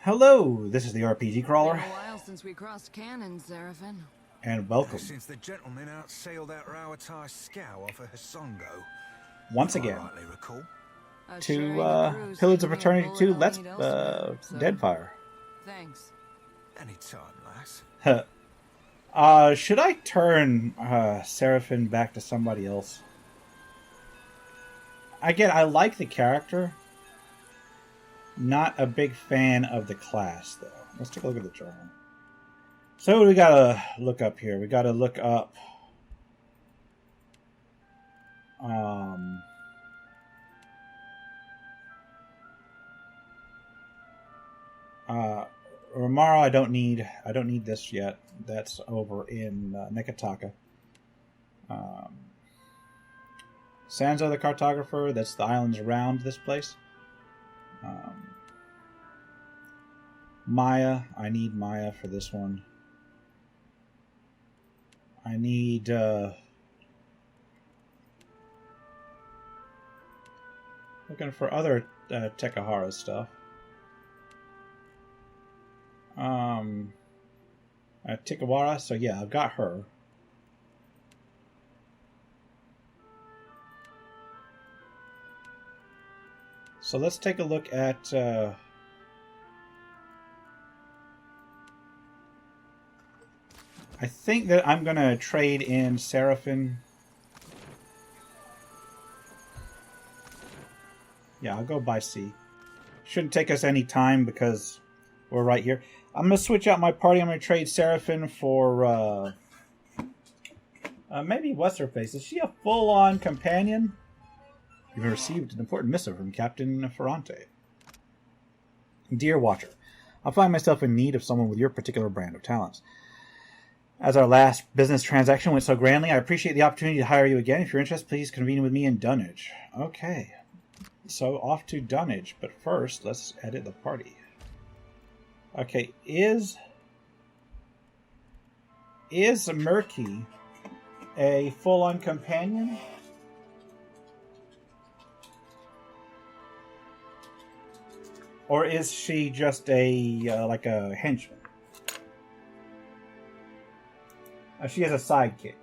Hello, this is the RPG Crawler, Been a while since we crossed cannons, Seraphin. and welcome Since the gentleman outsailed that Rawatai scow off of Hasongo, once if I again rightly recall. to Pillars of Eternity 2 Let's Deadfire. Thanks. Anytime, lass. Should I turn Seraphin back to somebody else? Again, I like the character. Not a big fan of the class, though. Let's take a look at the journal. So we gotta look up here. We gotta look up Romaro. I don't need this yet. That's over in Nekataka. Sanzo the cartographer. That's the islands around this place. Maya. I need Maya for this one. I need looking for other Tikawara stuff. Tikawara, so yeah, I've got her. So let's take a look at I think that I'm going to trade in Seraphin. Yeah, I'll go by sea. Shouldn't take us any time because we're right here. I'm going to switch out my party. I'm going to trade Seraphin for maybe what's her face. Is she a full-on companion? You've received an important missive from Captain Ferrante. Dear Watcher, I find myself in need of someone with your particular brand of talents. As our last business transaction went so grandly, I appreciate the opportunity to hire you again. If you're interested, please convene with me in Dunnage. Okay. So off to Dunnage, but first, let's edit the party. Okay, is Murky a full-on companion? Or is she just a like a henchman? She has a sidekick,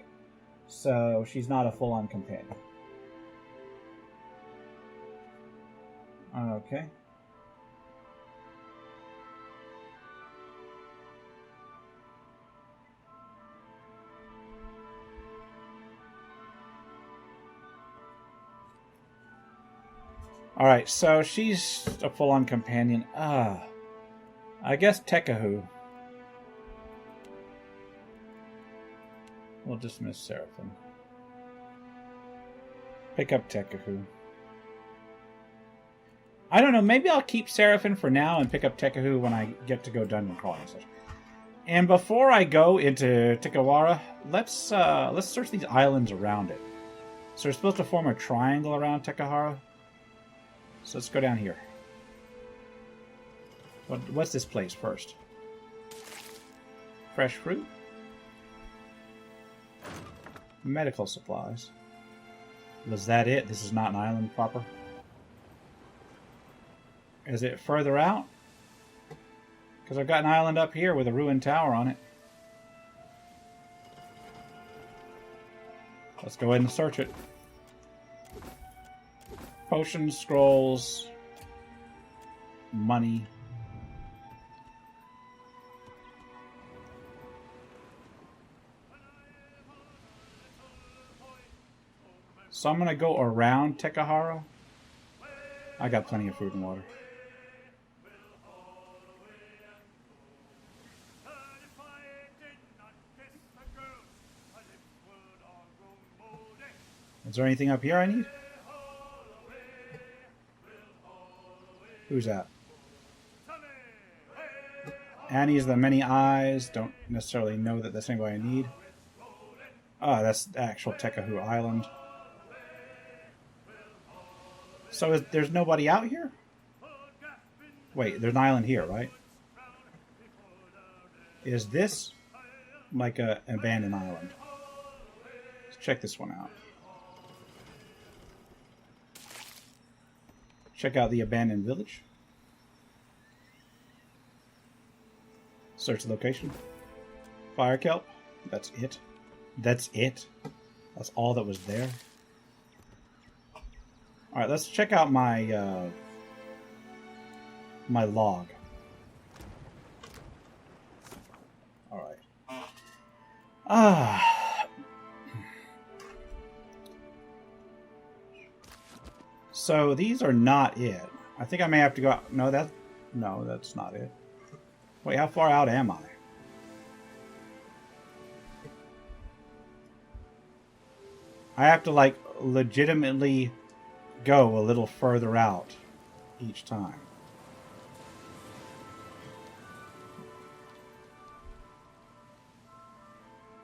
so she's not a full-on companion. Okay. Alright, so she's a full-on companion. I guess Tekahu. We'll dismiss Seraphin. Pick up Tekahu. I don't know, maybe I'll keep Seraphin for now and pick up Tekahu when I get to go dungeon crawling. And before I go into Tikawara, let's search these islands around it. So we're supposed to form a triangle around Tikawara. So let's go down here. What's this place first? Fresh fruit? Medical supplies. Was that it? This is not an island proper? Is it further out? Because I've got an island up here with a ruined tower on it. Let's go ahead and search it. Potions, scrolls, money. So I'm going to go around Tikawara. I got plenty of food and water. Is there anything up here I need? Who's that? Annie's the many eyes. Don't necessarily know that that's anybody I need. Ah, that's the actual Tekahu Island. So there's nobody out here? Wait, there's an island here, right? Is this like an abandoned island? Let's check this one out. Check out the abandoned village. Search the location. Fire kelp. That's it. That's it. That's all that was there. All right, let's check out my my log. All right. So these are not it. I think I may have to go out. No, that's not it. Wait, how far out am I? I have to, like, legitimately go a little further out each time.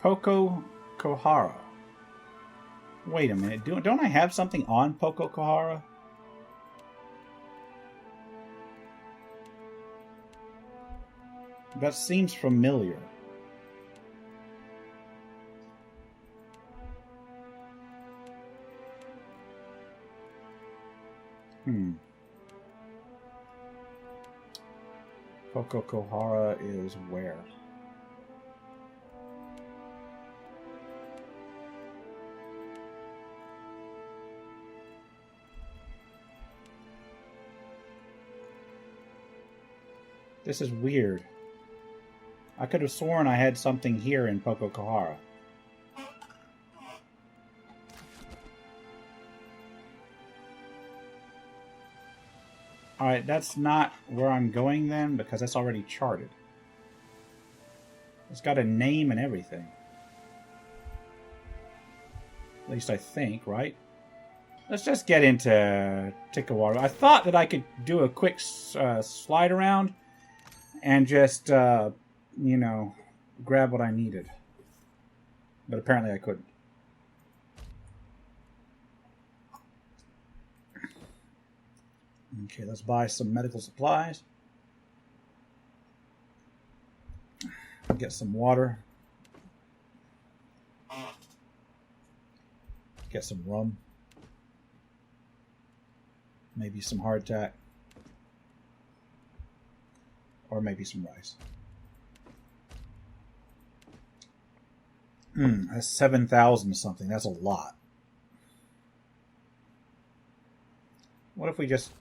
Poco Kohara. Wait a minute. Don't I have something on Poco Kohara? That seems familiar. Poco Kohara is where? This is weird. I could have sworn I had something here in Poco Kohara. Alright, that's not where I'm going then, because that's already charted. It's got a name and everything. At least I think, right? Let's just get into Tikawara. I thought that I could do a quick slide around and just, you know, grab what I needed. But apparently I couldn't. Okay, let's buy some medical supplies. Get some water. Get some rum. Maybe some hardtack. Or maybe some rice. That's 7,000 something. That's a lot. What if we just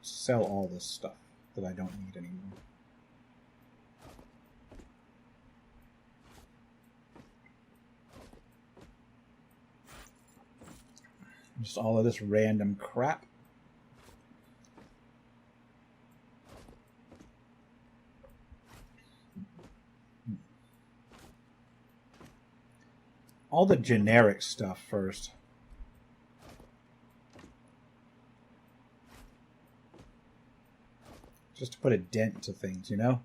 sell all this stuff that I don't need anymore? Just all of this random crap. All the generic stuff first. Just to put a dent to things, you know?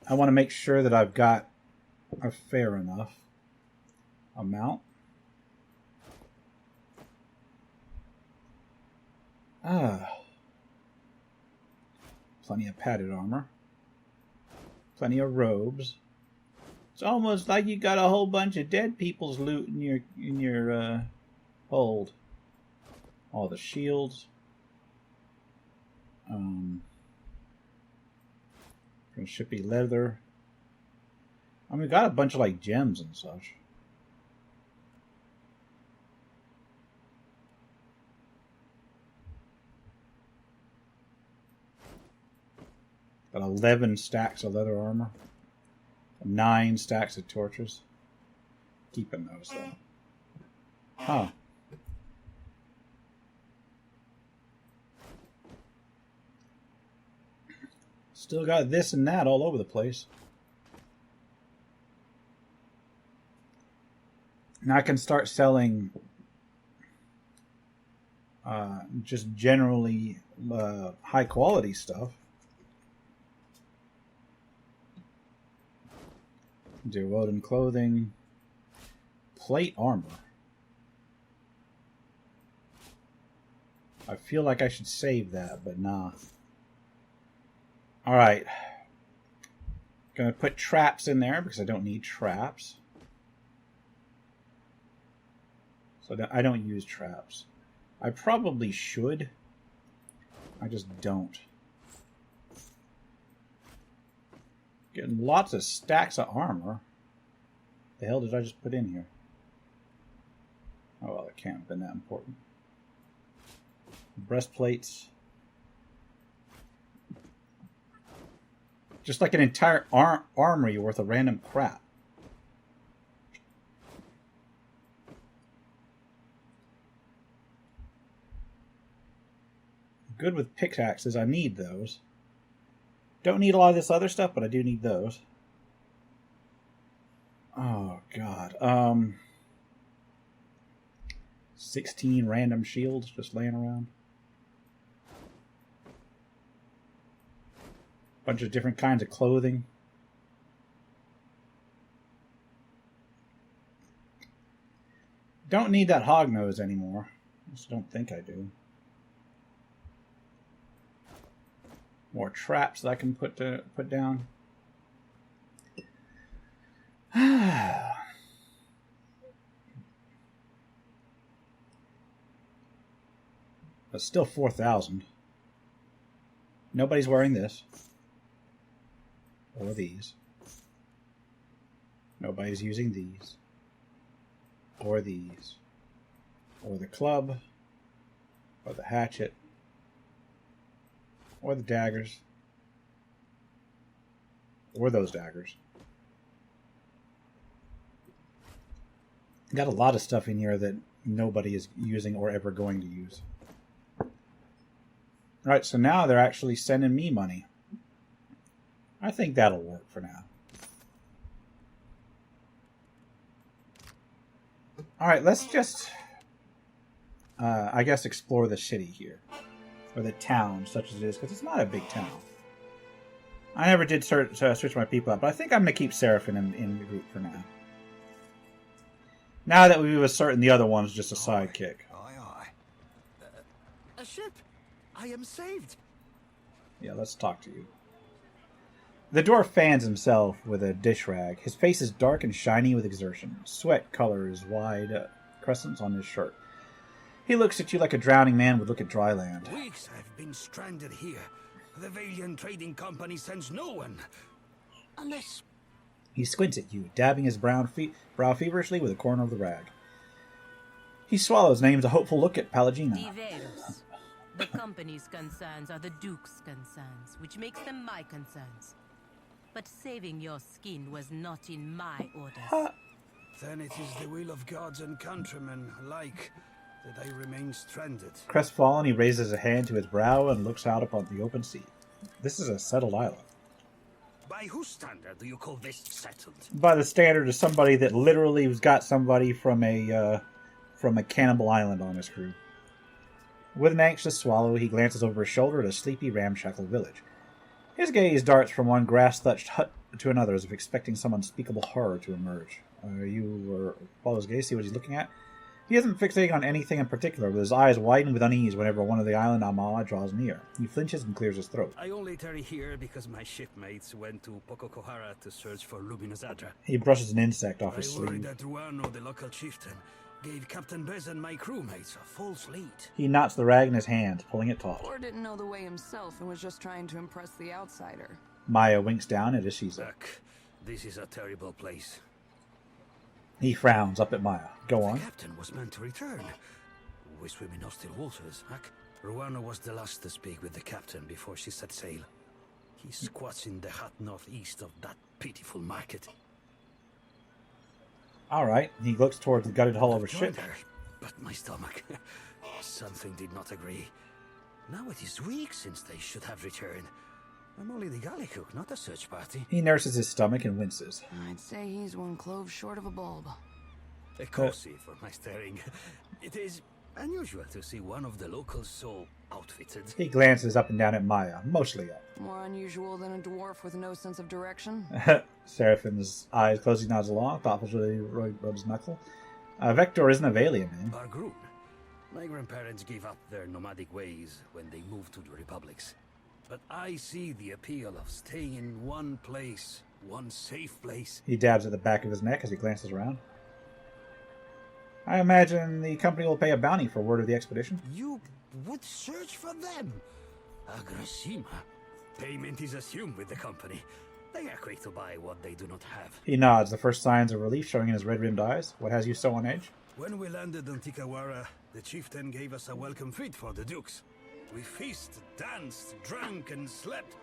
I want to make sure that I've got a fair enough amount. Plenty of padded armor. Plenty of robes. It's almost like you got a whole bunch of dead people's loot in your hold. All the shields. Shippy leather. I mean, we got a bunch of like gems and such. Got 11 stacks of leather armor. 9 stacks of torches. Keeping those though. Huh. Still got this and that all over the place. Now I can start selling just generally high quality stuff. Do wooden clothing. Plate armor. I feel like I should save that, but nah. Alright. Gonna put traps in there because I don't need traps. So I don't use traps. I probably should. I just don't. Getting lots of stacks of armor. The hell did I just put in here? Oh, well, it can't have been that important. Breastplates. Just like an entire armory worth of random crap. Good with pickaxes. I need those. Don't need a lot of this other stuff, but I do need those. Oh, God. 16 random shields just laying around. Bunch of different kinds of clothing. Don't need that hog nose anymore. I just don't think I do. More traps that I can put down. But still 4,000. Nobody's wearing this. Or these. Nobody's using these. Or these. Or the club. Or the hatchet. Or the daggers. Or those daggers. Got a lot of stuff in here that nobody is using or ever going to use. Alright, so now they're actually sending me money. I think that'll work for now. Alright, let's just, I guess, explore the city here. Or the town, such as it is, because it's not a big town. I never did switch my people up, but I think I'm going to keep Seraphim in the group for now. Now that we've ascertained the other one's just a sidekick. Aye. A ship! I am saved! Yeah, let's talk to you. The dwarf fans himself with a dish rag. His face is dark and shiny with exertion. Sweat colors wide crescents on his shirt. He looks at you like a drowning man would look at dry land. Weeks I've been stranded here. The Valiant Trading Company sends no one. Unless... He squints at you, dabbing his brow feverishly with a corner of the rag. He swallows and aims a hopeful look at Palagina. Diverse. The company's concerns are the Duke's concerns, which makes them my concerns. But saving your skin was not in my orders. Then it is the will of gods and countrymen alike that I remain stranded. Crestfallen, he raises a hand to his brow and looks out upon the open sea. This is a settled island. By whose standard do you call this settled? By the standard of somebody that literally has got somebody from a cannibal island on his crew. With an anxious swallow, he glances over his shoulder at a sleepy, ramshackle village. His gaze darts from one grass-thatched hut to another, as if expecting some unspeakable horror to emerge. Follow his gaze, see what he's looking at. He isn't fixating on anything in particular, but his eyes widen with unease whenever one of the island Amala draws near. He flinches and clears his throat. I only tarry here because my shipmates went to Tikawara to search for Luminous Adra. He brushes an insect off his I worry sleeve. that Ruano, the local chieftain, gave Captain Bez and my crewmates a false lead. He knots the rag in his hand, pulling it taut. Or didn't know the way himself and was just trying to impress the outsider. Maya winks down at Ishiza. Ugh, this is a terrible place. He frowns up at Maya. Go on. The captain was meant to return. We swim in hostile waters, Hack. Ruano was the last to speak with the captain before she set sail. He squats in the hot northeast of that pitiful market. Alright. He looks towards the gutted hull of a ship. Her, but my stomach, something did not agree. Now it is weeks since they should have returned. I'm only the galley cook, not a search party. He nurses his stomach and winces. I'd say he's one clove short of a bulb. A cozy for my staring. It is unusual to see one of the locals so outfitted. He glances up and down at Maya, mostly up. More unusual than a dwarf with no sense of direction. Seraphim's eyes close, he nods along, thoughtfully rubs his knuckle. Vector isn't a Valian name. Bargroon. My grandparents gave up their nomadic ways when they moved to the Republics. But I see the appeal of staying in one place, one safe place. He dabs at the back of his neck as he glances around. I imagine the company will pay a bounty for word of the expedition. You would search for them? Agrasima. Payment is assumed with the company. They are quick to buy what they do not have. He nods, the first signs of relief showing in his red-rimmed eyes. What has you so on edge? When we landed on Tikawara, the chieftain gave us a welcome feast for the dukes. We feasted, danced, drank, and slept,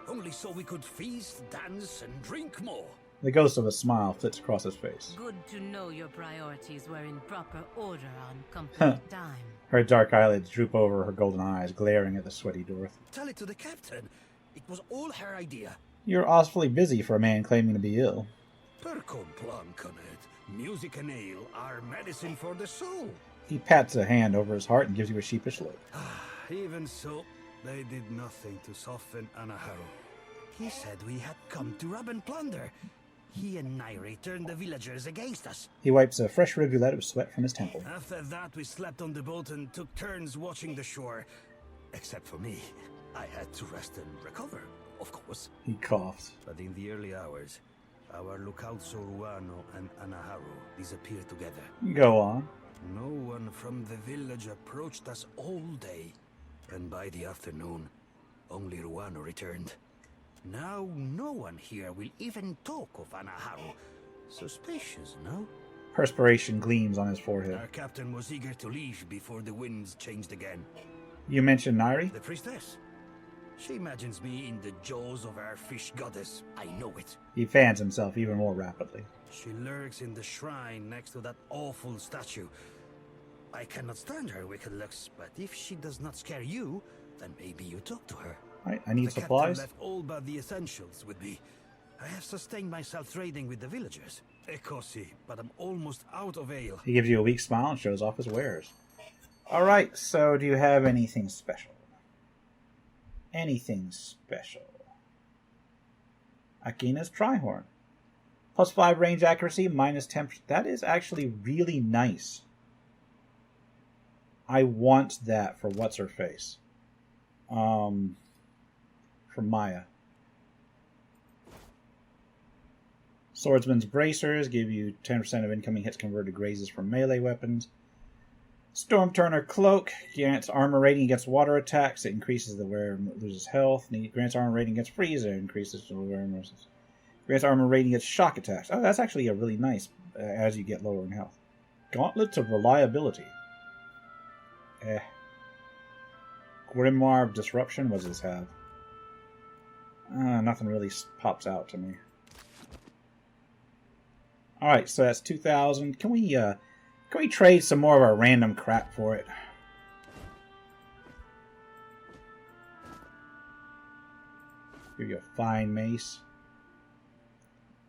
only so we could feast, dance, and drink more. The ghost of a smile flits across his face. Good to know your priorities were in proper order on company time. Her dark eyelids droop over her golden eyes, glaring at the sweaty Dorothy. Tell it to the captain. It was all her idea. You're awfully busy for a man claiming to be ill. Per complan, Canet. Music and ale are medicine for the soul. He pats a hand over his heart and gives you a sheepish look. Even so, they did nothing to soften Anaharu. He said we had come to rob and plunder. He and Nairi turned the villagers against us. He wipes a fresh rivulet of sweat from his temple. After that, we slept on the boat and took turns watching the shore. Except for me. I had to rest and recover, of course. He coughs. But in the early hours, our lookout Soruano and Anaharu disappeared together. Go on. No one from the village approached us all day. And by the afternoon, only Ruano returned. Now no one here will even talk of Anaharu. Suspicious, no? Perspiration gleams on his forehead. Our captain was eager to leave before the winds changed again. You mentioned Nairi? The priestess. She imagines me in the jaws of our fish goddess. I know it. He fans himself even more rapidly. She lurks in the shrine next to that awful statue. I cannot stand her wicked looks, but if she does not scare you, then maybe you talk to her. I need supplies. The captain left all but the essentials with me. I have sustained myself trading with the villagers. Ekosi, but I'm almost out of ale. He gives you a weak smile and shows off his wares. Alright, so do you have anything special? Anything special? Akina's Trihorn. Plus 5 range accuracy, minus 10%. That is actually really nice. I want that for what's-her-face. For Maya. Swordsman's Bracers give you 10% of incoming hits converted to grazes from melee weapons. Stormturner Cloak grants armor rating against water attacks. It increases the wearer loses health. Grants armor rating against freeze. It increases the wearer loses. Grants armor rating against shock attacks. Oh, that's actually a really nice as you get lower in health. Gauntlets of Reliability. Grimoire of Disruption. What does this have? Nothing really pops out to me. Alright, so that's 2,000. Can we trade some more of our random crap for it? Give you a fine mace.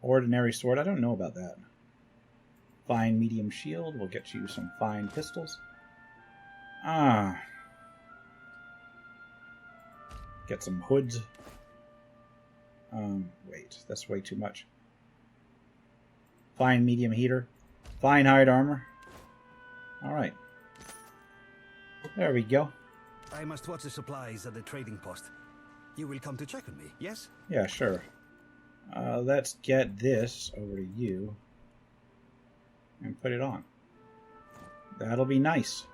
Ordinary sword. I don't know about that. Fine medium shield. We'll get you some fine pistols. Get some hoods. Wait. That's way too much. Fine medium heater. Fine hide armor. Alright. There we go. I must watch the supplies at the trading post. You will come to check on me, yes? Yeah, sure. Let's get this over to you. And put it on. That'll be nice.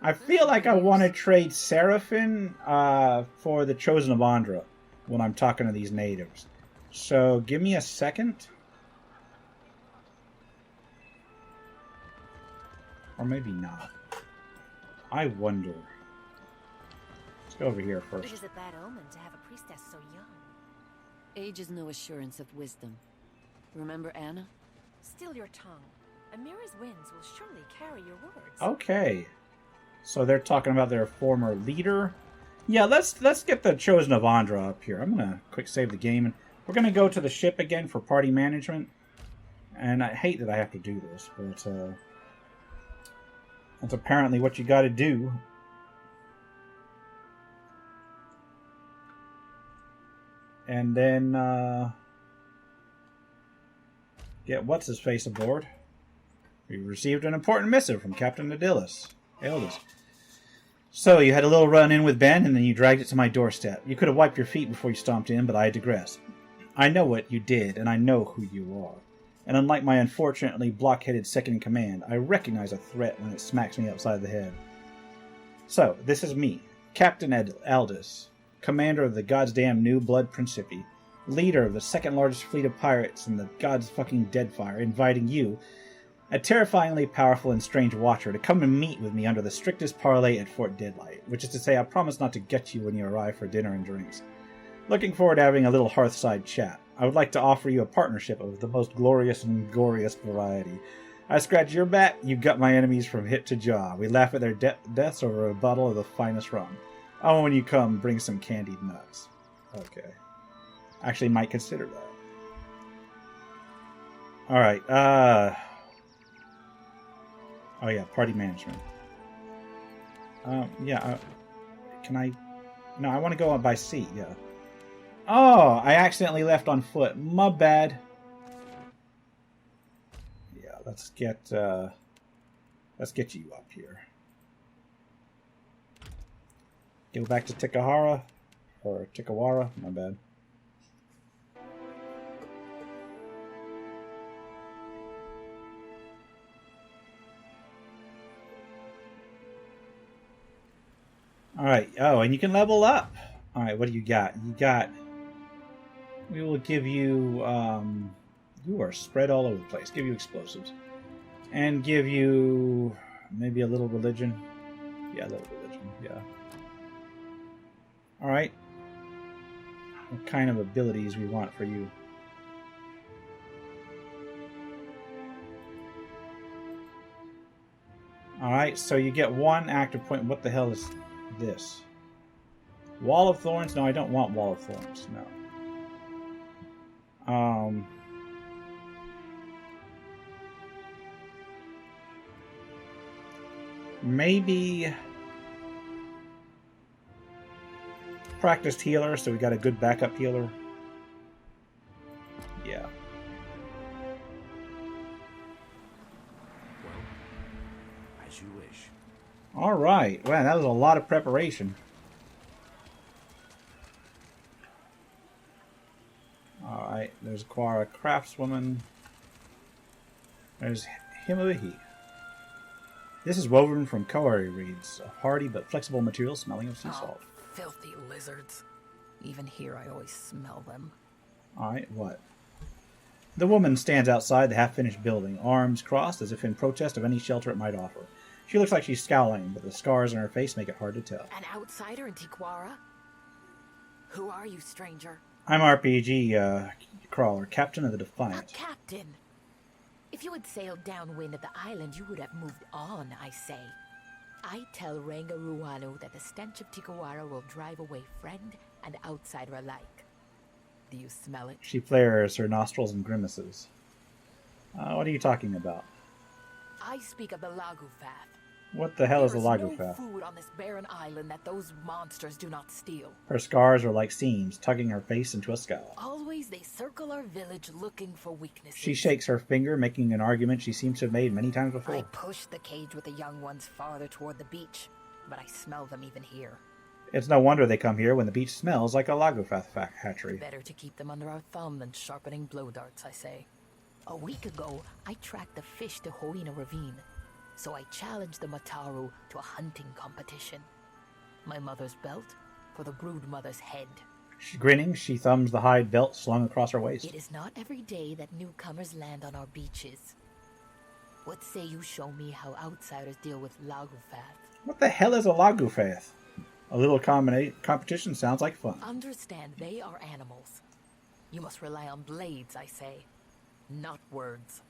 I feel like I want to trade Seraphim for the Chosen of Andra when I'm talking to these natives. So, give me a second. Or maybe not. I wonder. Let's go over here first. It is a bad omen to have a priestess so young. Age is no assurance of wisdom. Remember Anna? Still your tongue. Amira's winds will surely carry your words. Okay. So they're talking about their former leader. Yeah, let's get the Chosen of Andra up here. I'm gonna quick save the game, and we're gonna go to the ship again for party management. And I hate that I have to do this, but that's apparently what you got to do. And then get what's his face aboard. We received an important missive from Captain Eldis. So, you had a little run-in with Ben, and then you dragged it to my doorstep. You could have wiped your feet before you stomped in, but I digress. I know what you did, and I know who you are. And unlike my unfortunately blockheaded second-in-command, I recognize a threat when it smacks me upside the head. So, this is me, Captain Aldous, commander of the goddamn New Blood Principi, leader of the second-largest fleet of pirates in the god's fucking Deadfire, inviting you, a terrifyingly powerful and strange watcher, to come and meet with me under the strictest parley at Fort Deadlight, which is to say I promise not to get you when you arrive for dinner and drinks. Looking forward to having a little hearthside chat. I would like to offer you a partnership of the most glorious and goriest variety. I scratch your back, you gut my enemies from hip to jaw. We laugh at their deaths over a bottle of the finest rum. Oh, when you come, bring some candied nuts. Okay. Actually might consider that. Alright, oh yeah, party management. Can I... No, I want to go on by sea, yeah. Oh, I accidentally left on foot. My bad. Yeah, let's get you up here. Go back to Tikawara. Or Tikawara, my bad. Alright, oh, and you can level up. Alright, what do you got? You got... We will give you, you are spread all over the place. Give you explosives. And give you maybe a little religion. Yeah, a little religion, yeah. Alright. What kind of abilities we want for you? Alright, so you get one active point. What the hell is this? Wall of Thorns? No, I don't want Wall of Thorns, no. Maybe practiced healer, so we got a good backup healer. Yeah. Well, as you wish. All right. Wow, that was a lot of preparation. Alright, there's Quara Craftswoman. There's Himuhi. This is woven from kauri reeds, a hardy but flexible material smelling of sea salt. Filthy lizards. Even here I always smell them. Alright, what? The woman stands outside the half-finished building, arms crossed as if in protest of any shelter it might offer. She looks like she's scowling, but the scars on her face make it hard to tell. An outsider in Tikawara? Who are you, stranger? I'm RPG Crawler, Captain of the Defiant. A captain! If you had sailed downwind of the island, you would have moved on, I say. I tell Ranga Ruano that the stench of Tikawara will drive away friend and outsider alike. Do you smell it? She flares her nostrils and grimaces. What are you talking about? I speak of the Lagufath. What the hell is a There Lagufath? no food on this barren island that those monsters do not steal. Her scars are like seams, tugging her face into a scowl. Always they circle our village looking for weaknesses. She shakes her finger, making an argument she seems to have made many times before. I push the cage with the young ones farther toward the beach, but I smell them even here. It's no wonder they come here when the beach smells like a Lagufath hatchery. Better to keep them under our thumb than sharpening blow darts, I say. A week ago, I tracked the fish to Hoina Ravine, so I challenged the Mataru to a hunting competition. My mother's belt for the brood mother's head. Grinning, she thumbs the hide belt slung across her waist. It is not every day that newcomers land on our beaches. What say you show me how outsiders deal with Lagufath? What the hell is a Lagufath? A little competition sounds like fun. Understand, they are animals. You must rely on blades, I say, not words.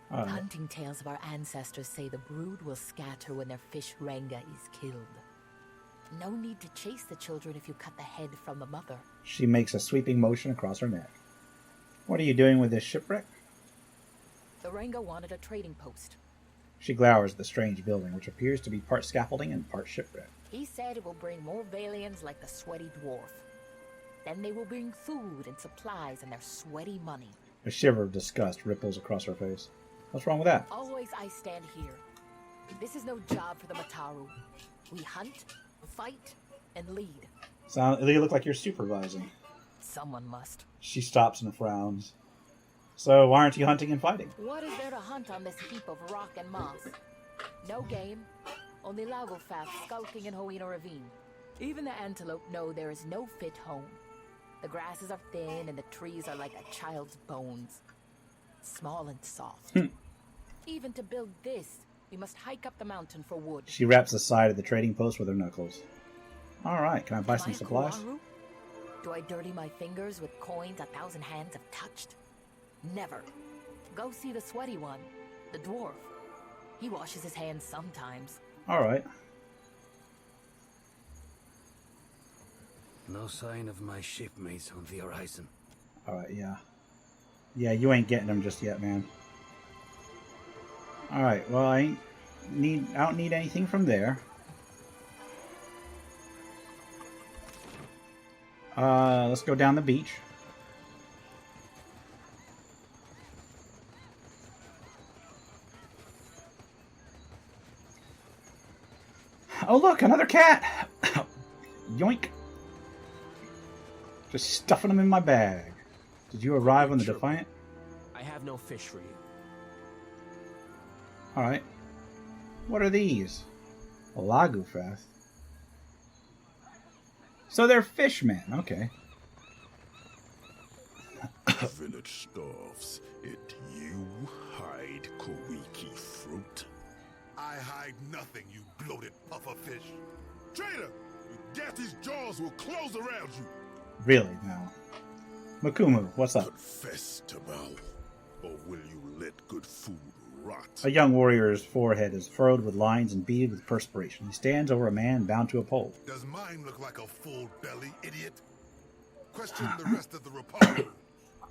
Hunting tales of our ancestors say the brood will scatter when their fish Ranga is killed. No need to chase the children if you cut the head from the mother. She makes a sweeping motion across her neck. What are you doing with this shipwreck? The Ranga wanted a trading post. She glowers at the strange building, which appears to be part scaffolding and part shipwreck. He said it will bring more Valians like the sweaty dwarf. Then they will bring food and supplies and their sweaty money. A shiver of disgust ripples across her face. What's wrong with that? Always I stand here. This is no job for the Mataru. We hunt, fight, and lead. You look like you're supervising. Someone must. She stops and frowns. So why aren't you hunting and fighting? What is there to hunt on this heap of rock and moss? No game, only Lagofath skulking in Hoina Ravine. Even the antelope know there is no fit home. The grasses are thin and the trees are like a child's bones. Small and soft. Even to build this, we must hike up the mountain for wood. She raps the side of the trading post with her knuckles. Alright, can I buy some supplies? Do I dirty my fingers with coins 1,000 hands have touched? Never. Go see the sweaty one, the dwarf. He washes his hands sometimes. Alright. No sign of my shipmates on the horizon. Alright, yeah. Yeah, you ain't getting them just yet, man. Alright, well, I don't need anything from there. Let's go down the beach. Oh look, another cat! Yoink. Just stuffing them in my bag. Did you arrive on the Defiant? I have no fish for you. Alright. What are these? A Lagofath. So they're fishmen, okay. Village starves. It you hide Kawiki fruit? I hide nothing, you bloated pufferfish. Traitor! Gathy's jaws will close around you. Really, now. Makumu, what's up? Confess, Tamao, or will you let good food rot? A young warrior's forehead is furrowed with lines and beaded with perspiration. He stands over a man bound to a pole. Does mine look like a full belly, idiot? Question the rest of the Republic.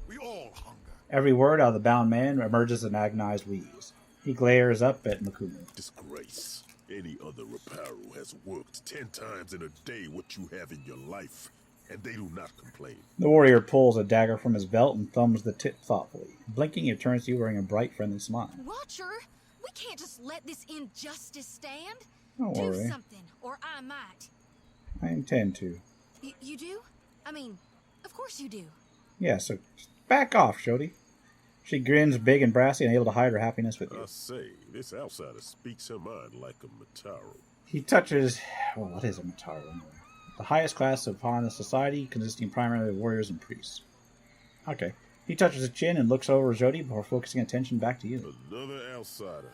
We all hunger. Every word out of the bound man emerges an agonized wheeze. He glares up at Makumu. Disgrace. Any other Reparu has worked 10 times in a day what you have in your life, and they do not complain. The warrior pulls a dagger from his belt and thumbs the tip thoughtfully. Blinking, he turns to you wearing a bright, friendly smile. Watcher, we can't just let this injustice stand. Don't do worry. something, or I might. I intend to. You do? I mean, of course you do. Yeah, so back off, Shodi. She grins big and brassy, unable to hide her happiness with you. I say, this outsider speaks her mind like a Mataru. He touches... Well, what is a Mataru anyway? The highest class of Hana society, consisting primarily of warriors and priests. Okay. He touches his chin and looks over Jody before focusing attention back to you. Another outsider.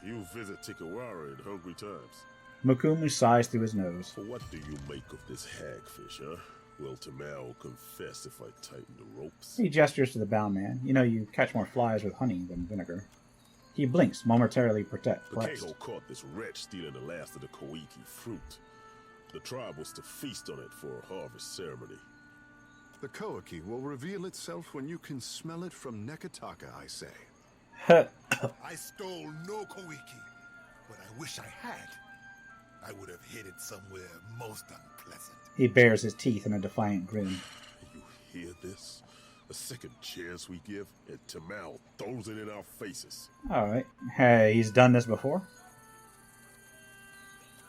You visit Tikawara in hungry times. Makumu sighs through his nose. What do you make of this hagfish, huh? Will Tamao will confess if I tighten the ropes? He gestures to the bound man. You know, you catch more flies with honey than vinegar. He blinks, momentarily perplexed. The Keho caught this wretch stealing the last of the Kawiki fruit. The tribe was to feast on it for a harvest ceremony. The Koiki will reveal itself when you can smell it from Nekataka, I say. I stole no Kawiki, but I wish I had. I would have hid it somewhere most unpleasant. He bares his teeth in a defiant grin. You hear this? A second chance we give, and Tamao throws it in our faces. Alright. Hey, he's done this before?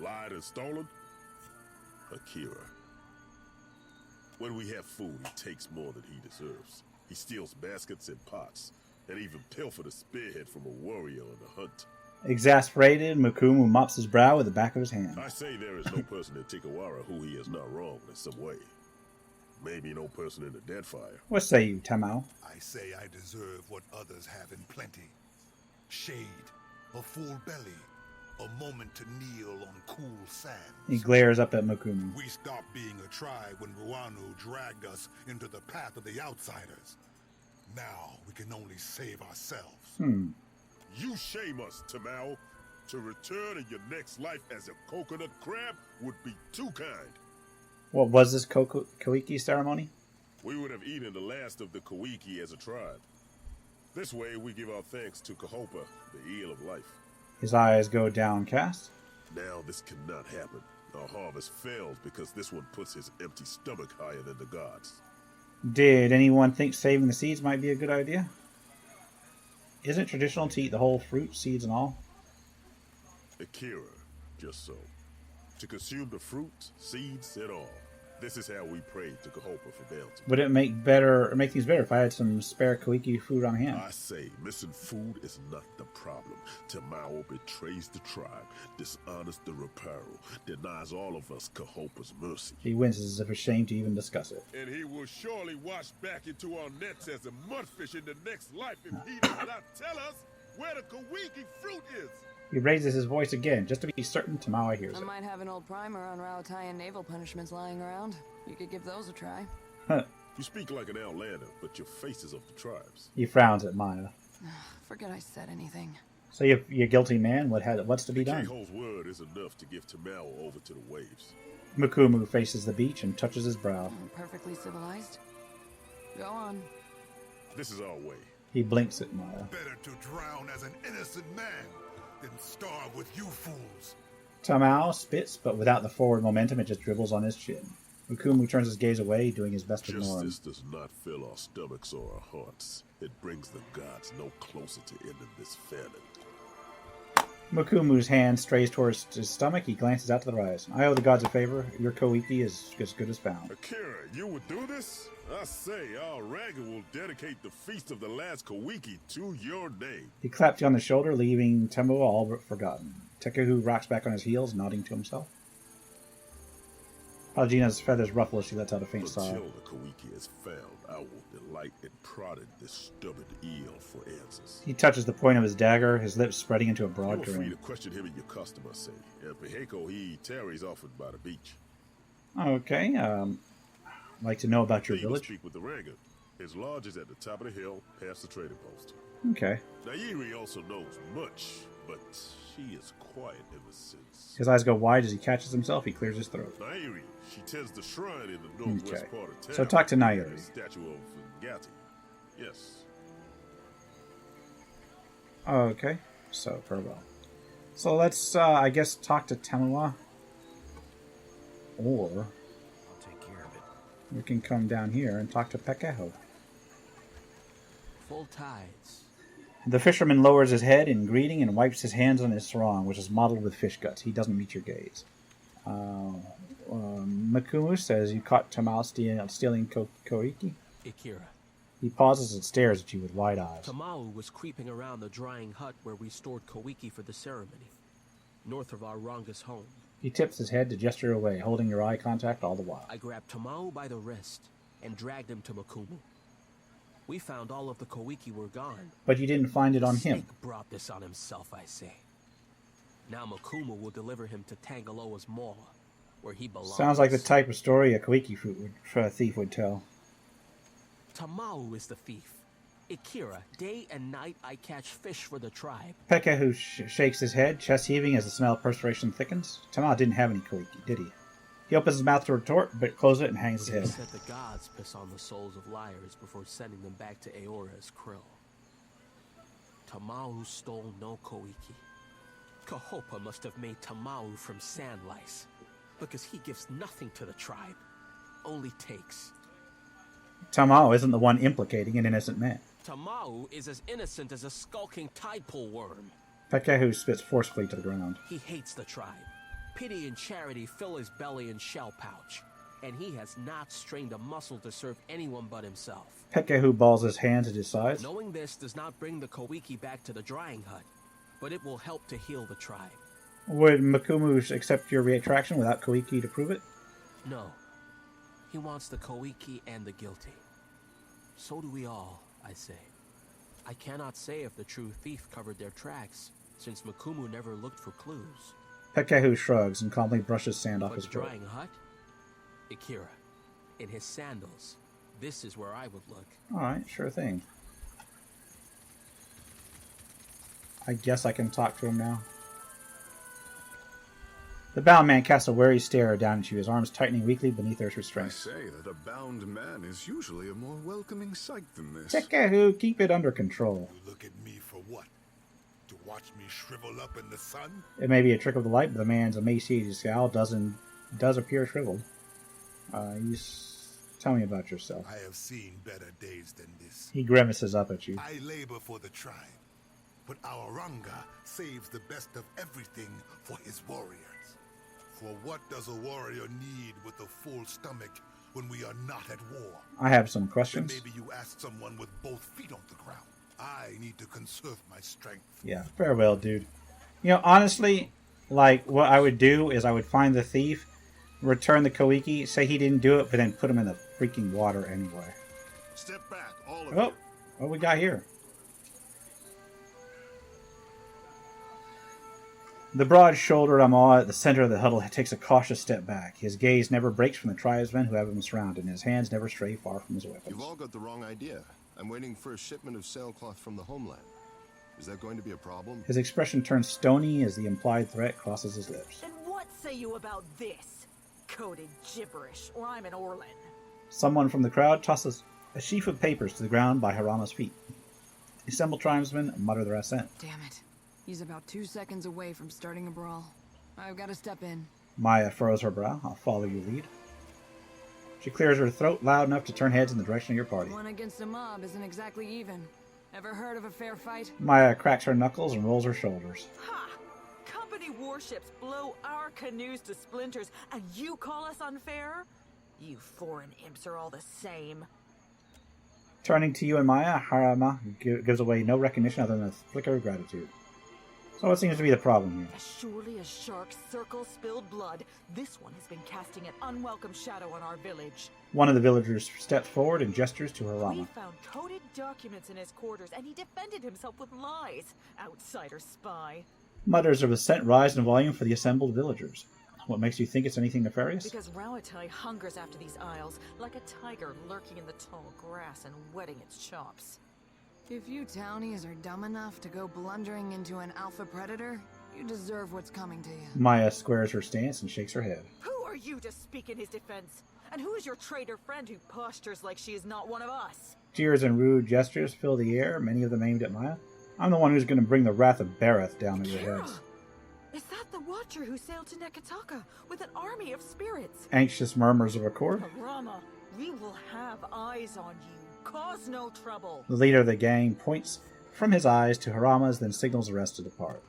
Lied and stolen? Akira. When we have food, he takes more than he deserves. He steals baskets and pots, and even pilfered a spearhead from a warrior on the hunt. Exasperated, Makumu mops his brow with the back of his hand. I say there is no person in Tikawara who he has not wronged in some way. Maybe no person in the Deadfire. What say you, Tamao? I say I deserve what others have in plenty. Shade, a full belly, a moment to kneel on cool sands. He glares up at Makumu. We stopped being a tribe when Ruanu dragged us into the path of the outsiders. Now we can only save ourselves. You shame us, Tamao. To return in your next life as a coconut crab would be too kind. What was this Kawiki ceremony? We would have eaten the last of the Kawiki as a tribe. This way we give our thanks to Kahopa, the eel of life. His eyes go downcast. Now this cannot happen. Our harvest fails because this one puts his empty stomach higher than the gods. Did anyone think saving the seeds might be a good idea? Isn't it traditional to eat the whole fruit, seeds and all? Akira, just so. To consume the fruit, seeds, and all. This is how we prayed to Kahopa for bounty. Would it make things better if I had some spare Koiki food on hand? I say, missing food is not the problem. Tamao betrays the tribe, dishonors the Reparo, denies all of us Kahopa's mercy. He winces as if ashamed to even discuss it. And he will surely wash back into our nets as a mudfish in the next life if he does not tell us where the Kawiki fruit is. He raises his voice again, just to be certain Tamawa hears I it. might have an old primer on Raotayan naval punishments lying around. You could give those a try. You speak like an outlander, but your face is of the tribes. He frowns at Maya. Forget I said anything. So you're a guilty man? What's to be done? K-Ho's word is enough to give Tamao over to the waves. Mukumu faces the beach and touches his brow. Perfectly civilized. Go on. This is our way. He blinks at Maya. Better to drown as an innocent man than starve with you fools. Tamao spits, but without the forward momentum, it just dribbles on his chin. Mukumu turns his gaze away, doing his best to ignore him. Justice does not fill our stomachs or our hearts. It brings the gods no closer to ending this famine. Mukumu's hand strays towards his stomach. He glances out to the horizon. I owe the gods a favor. Your Koiki is as good as found. Akira, you would do this? I say, our Raga will dedicate the Feast of the Last Kawiki to your name. He claps you on the shoulder, leaving Tembo all but forgotten. Tekehu rocks back on his heels, nodding to himself. Palgina's feathers ruffle as she lets out a faint sigh. Until the Kawiki is found, I will delight in prodding this stubborn eel for answers. He touches the point of his dagger, his lips spreading into a broad You are free grin. to question him and your customer, say. And Peheko, he tarries often by the beach. Okay, I'd like to know about your You will village. speak with the Ranga. His lodge is at the top of the hill, past the trading post. Okay. Nairi also knows much, but she is quiet ever since. His eyes go wide as he catches himself. He clears his throat. Nairi, she tends the shrine in the northwest Okay. part of town. So talk to Nairi. The statue of Gati. Yes. Okay, so farewell. So let's, I guess, talk to Tamawa. Or I'll take care of it. we can come down here and talk to Pekeho. Full tides. The fisherman lowers his head in greeting and wipes his hands on his sarong, which is mottled with fish guts. He doesn't meet your gaze. Makumu says you caught Tamao stealing Koiki. Akira. He pauses and stares at you with wide eyes. Tamao was creeping around the drying hut where we stored Koiki for the ceremony, north of our Ranga's home. He tips his head to gesture away, holding your eye contact all the while. I grabbed Tamao by the wrist and dragged him to Makumu. We found all of the Koiki were gone. But you didn't find it on him. Snake brought this on himself, I say. Now Makumu will deliver him to Tangaloa's maw, where he belongs. Sounds like the type of story a Koiki thief would tell. Tamao is the thief. Akira, day and night I catch fish for the tribe. Pekehu shakes his head, chest heaving as the smell of perspiration thickens. Tamao didn't have any Koiki, did he? He opens his mouth to retort, but closes it and hangs his He head. said the gods piss on the souls of liars before sending them back to Aora as krill. Tamao stole no Koiki. Kahopa must have made Tamao from sand lice, because he gives nothing to the tribe, only takes. Tamao isn't the one implicating an innocent man. Tamao is as innocent as a skulking tadpole worm. Pekehu spits forcefully to the ground. He hates the tribe. Pity and charity fill his belly and shell pouch, and he has not strained a muscle to serve anyone but himself. Pekehu balls his hands at his sides. Knowing this does not bring the Koiki back to the drying hut, but it will help to heal the tribe. Would Makumu accept your retraction without Koiki to prove it? No. He wants the Koiki and the guilty. So do we all, I say. I cannot say if the true thief covered their tracks, since Makumu never looked for clues. Pekehu shrugs and calmly brushes sand off For his the throat. drying hut? Akira. In his sandals. This is where I would look. Alright, sure thing. I guess I can talk to him now. The bound man casts a wary stare down at you, his arms tightening weakly beneath their I restraint. say that a bound man is usually a more welcoming sight than this. Pekehu, keep it under control. You look at me for what? To watch me shrivel up in the sun? It may be a trick of the light, but the man's emaciated scowl does appear shriveled. Tell me about yourself. I have seen better days than this. He grimaces up at you. I labor for the tribe, but our Ranga saves the best of everything for his warriors. For what does a warrior need with a full stomach when we are not at war? I have some Then questions. maybe you ask someone with both feet on the ground. I need to conserve my strength. Yeah, farewell, dude. You know, honestly, like, what I would do is I would find the thief, return the Koiki, say he didn't do it, but then put him in the freaking water anyway. Step back, all of Oh, you. what we got here? The broad-shouldered Amal at the center of the huddle takes a cautious step back. His gaze never breaks from the tribesmen who have him surrounded, and his hands never stray far from his weapons. You've all got the wrong idea. I'm waiting for a shipment of sailcloth from the homeland. Is that going to be a problem? His expression turns stony as the implied threat crosses his lips. And what say you about this? Coded gibberish, or I'm an Orlin. Someone from the crowd tosses a sheaf of papers to the ground by Harama's feet. The assembled tribesmen mutter their assent. Damn it. He's about 2 seconds away from starting a brawl. I've got to step in. Maya furrows her brow. I'll follow your lead. She clears her throat loud enough to turn heads in the direction of your party. One against a mob isn't exactly even. Ever heard of a fair fight? Maya cracks her knuckles and rolls her shoulders. Ha! Company warships blow our canoes to splinters, and you call us unfair? You foreign imps are all the same. Turning to you and Maya, Harama gives away no recognition other than a flicker of gratitude. So what seems to be the problem here? As surely as sharks circle spilled blood, this one has been casting an unwelcome shadow on our village. One of the villagers steps forward and gestures to We Harama. found coded documents in his quarters, and he defended himself with lies. Outsider spy. Mutters of assent rise in volume for the assembled villagers. What makes you think it's anything nefarious? Because Rauatai hungers after these isles, like a tiger lurking in the tall grass and whetting its chops. If you townies are dumb enough to go blundering into an alpha predator, you deserve what's coming to you. Maya squares her stance and shakes her head. Who are you to speak in his defense? And who is your traitor friend who postures like she is not one of us? Jeers and rude gestures fill the air, many of them aimed at Maya. I'm the one who's going to bring the wrath of Bareth down on your heads. Is that the Watcher who sailed to Nekataka with an army of spirits? Anxious murmurs of accord. Harama, we will have eyes on you. Cause no trouble. The leader of the gang points from his eyes to Harama's, then signals the rest to depart.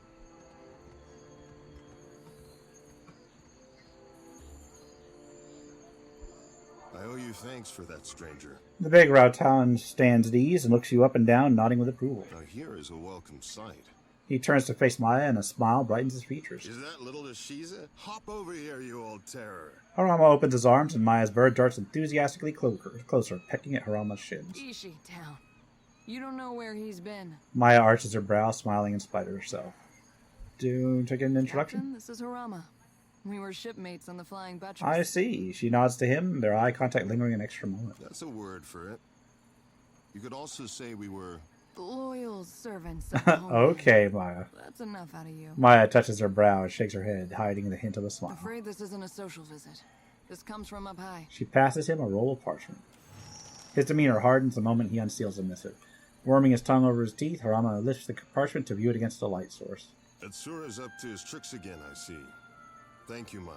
I owe you thanks for that, stranger. The big Rautan stands at ease and looks you up and down, nodding with approval. Now here is a welcome sight. He turns to face Maya, and a smile brightens his features. Is that little Ashiza? Hop over here, you old terror. Harama opens his arms, and Maya's bird darts enthusiastically closer, pecking at Harama's shins. Ishi town. You don't know where he's been. Maya arches her brow, smiling in spite of herself. Do I get an introduction? Captain, this is Harama. We were shipmates on the Flying Buttress. I see. She nods to him, their eye contact lingering an extra moment. That's a word for it. You could also say we were... loyal servants of the homeland. Okay, Maya. That's enough out of you. Maya touches her brow and shakes her head, hiding the hint of a smile. Afraid this isn't a social visit. This comes from up high. She passes him a roll of parchment. His demeanor hardens the moment he unseals the missive. Worming his tongue over his teeth, Harama lifts the parchment to view it against the light source. Atsura's up to his tricks again, I see. Thank you, Maya.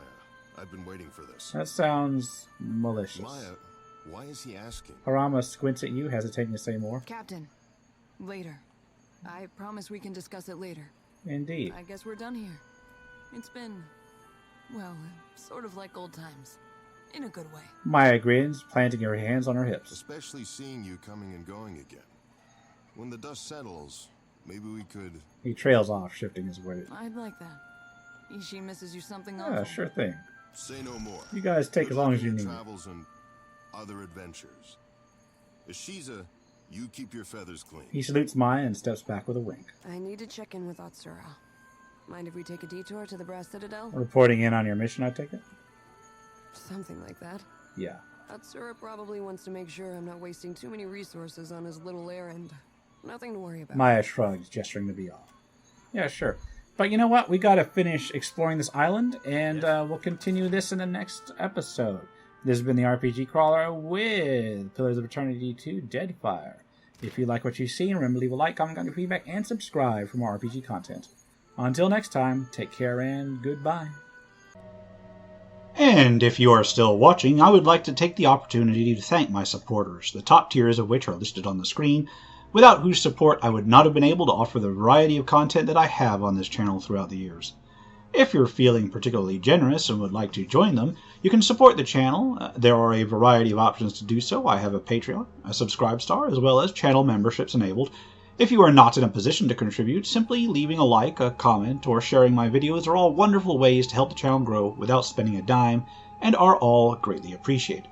I've been waiting for this. That sounds malicious. Maya, why is he asking? Harama squints at you, hesitating to say more. Captain, later. I promise we can discuss it later. Indeed. I guess we're done here. It's been, well, sort of like old times. In a good way. Maya grins, planting her hands on her hips. Especially seeing you coming and going again. When the dust settles, maybe we could... He trails off, shifting his weight. I'd like that. Ishi misses you something Yeah, awful. sure thing. Say no more. You guys take Good as long luck as you in need. your travels and other adventures. Ashiza, you keep your feathers clean. He salutes Maya and steps back with a wink. I need to check in with Atsura. Mind if we take a detour to the Brass Citadel? Reporting in on your mission, I take it? Something like that. Yeah. Atsura probably wants to make sure I'm not wasting too many resources on his little errand. Nothing to worry about. Maya shrugs, gesturing to be off. Yeah, sure. But you know what? We gotta finish exploring this island, and we'll continue this in the next episode. This has been the RPG Crawler with Pillars of Eternity 2 Deadfire. If you like what you've seen, remember to leave a like, comment, your feedback, and subscribe for more RPG content. Until next time, take care and goodbye. And if you are still watching, I would like to take the opportunity to thank my supporters, the top tiers of which are listed on the screen, without whose support I would not have been able to offer the variety of content that I have on this channel throughout the years. If you're feeling particularly generous and would like to join them, you can support the channel. There are a variety of options to do so. I have a Patreon, a Subscribe Star, as well as channel memberships enabled. If you are not in a position to contribute, simply leaving a like, a comment, or sharing my videos are all wonderful ways to help the channel grow without spending a dime, and are all greatly appreciated.